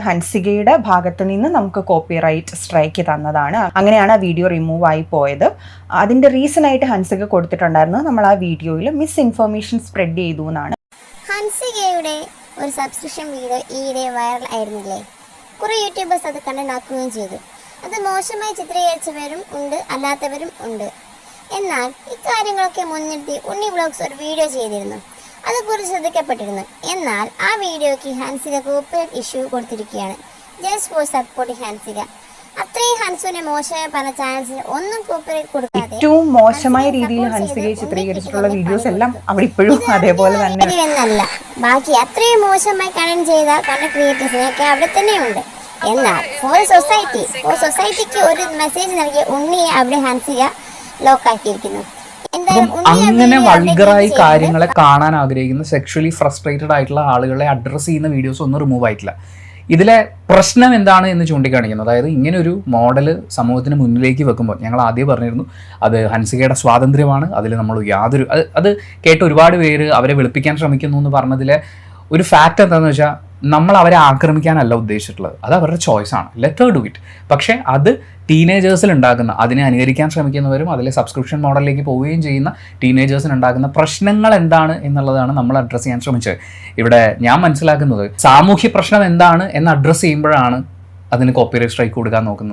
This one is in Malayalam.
ഹൻസികയുടെ ഭാഗത്ത് നിന്ന് നമുക്ക് കോപ്പിറൈറ്റ് സ്ട്രൈക്ക് തന്നതാണ്. അങ്ങനെയാണ് ആ വീഡിയോ റിമൂവ് ആയി പോയത്. അതിന്റെ റീസൺ ആയിട്ട് ഹൻസിക കൊടുത്തിട്ടുണ്ടായിരുന്നു, നമ്മൾ ആ വീഡിയോയിൽ മിസ് ഇൻഫർമേഷൻ സ്പ്രെഡ് ചെയ്തു എന്നാണ്. ഹൻസികയുടെ ഒരു സബ്സ്ക്രിപ്ഷൻ വീഡിയോ ഈയിടെ വൈറൽ ആയിരുന്നില്ലേ? കുറെ യൂട്യൂബേഴ്സ് അത് കണ്ടനാക്കുകയും ചെയ്തു. അത് മോശമായി ചിത്രീകരിച്ചവരും ഉണ്ട്, അല്ലാത്തവരും ഉണ്ട്. എന്നാൽ ഇക്കാര്യങ്ങളൊക്കെ മുൻനിർത്തി ഉണ്ണി വ്ലോഗ്സ് ഒരു വീഡിയോ ചെയ്തിരുന്നു. അതുകുറിച്ച് ശ്രദ്ധിക്കപ്പെട്ടിരുന്നു. എന്നാൽ ആ വീഡിയോയ്ക്ക് ഹൻസിക കോപ്പിറൈറ്റ് ഇഷ്യൂ കൊടുത്തിരിക്കുകയാണ്. Just for supporting Hansika. അത്രയും ഹൻസുവിനെ മോശമായി പറഞ്ഞ ചാനൽസിന് ഒന്നും കോപ്പിറൈറ്റ് കൊടുക്കാതെ ഏറ്റവും മോശമായ രീതിയിൽ ഹൻസികയെ ചിത്രീകരിച്ചിട്ടുള്ള വീഡിയോസ് എല്ലാം അവിടെ ഇപ്പോഴും അതേപോലെ തന്നെ എന്നല്ല, ബാക്കി അത്രയും മോശമായി കണ്ടന്റ് ചെയ്ത കണ്ടന്റ് ക്രിയേറ്റേഴ്സിനൊക്കെ അവിടെ തന്നെയുണ്ട്. എന്നാൽ ഫോർ സൊസൈറ്റിക്ക് ഒരു മെസ്സേജ് നൽകിയ ഉണ്ണിയെ അവിടെ ഹൻസിക ലോക്കാക്കിയിരിക്കുന്നു. അങ്ങനെ വൾഗറായി കാര്യങ്ങളെ കാണാൻ ആഗ്രഹിക്കുന്ന സെക്ഷലി ഫ്രസ്ട്രേറ്റഡ് ആയിട്ടുള്ള ആളുകളെ അഡ്രസ്സ് ചെയ്യുന്ന വീഡിയോസ് ഒന്നും റിമൂവ് ആയിട്ടില്ല. ഇതിലെ പ്രശ്നം എന്താണ് എന്ന് ചൂണ്ടിക്കാണിക്കുന്നത്, അതായത് ഇങ്ങനെ ഒരു മോഡൽ സമൂഹത്തിന് മുന്നിലേക്ക് വെക്കുമ്പോൾ ഞങ്ങൾ ആദ്യം പറഞ്ഞിരുന്നു അത് ഹൻസികയുടെ സ്വാതന്ത്ര്യമാണ്, അതിൽ നമ്മൾ യാതൊരു അത് കേട്ട് ഒരുപാട് പേര് അവരെ വെളുപ്പിക്കാൻ ശ്രമിക്കുന്നു എന്ന് പറഞ്ഞതിലെ ഒരു ഫാക്റ്റ് എന്താണെന്ന് വെച്ചാൽ നമ്മൾ അവരെ ആക്രമിക്കാനല്ല ഉദ്ദേശിച്ചിട്ടുള്ളത്, അത് അവരുടെ ചോയ്സാണ്, ലെറ്റ് ഹർ ഡു ഇറ്റ്. പക്ഷേ അത് ടീനേജേഴ്സിൽ ഉണ്ടാക്കുന്ന, അതിനെ അനുകരിക്കാൻ ശ്രമിക്കുന്നവരും അതിലെ സബ്സ്ക്രിപ്ഷൻ മോഡലിലേക്ക് പോവുകയും ചെയ്യുന്ന ടീനേജേഴ്സിന് ഉണ്ടാക്കുന്ന പ്രശ്നങ്ങൾ എന്താണ് എന്നുള്ളതാണ് നമ്മൾ അഡ്രസ്സ് ചെയ്യാൻ ശ്രമിച്ചത്. ഇവിടെ ഞാൻ മനസ്സിലാക്കുന്നത് സാമൂഹ്യ പ്രശ്നം എന്താണ് എന്ന് അഡ്രസ്സ് ചെയ്യുമ്പോഴാണ് അതിന് കോപ്പിറൈറ്റ് സ്ട്രൈക്ക് കൊടുക്കാൻ നോക്കുന്നത്.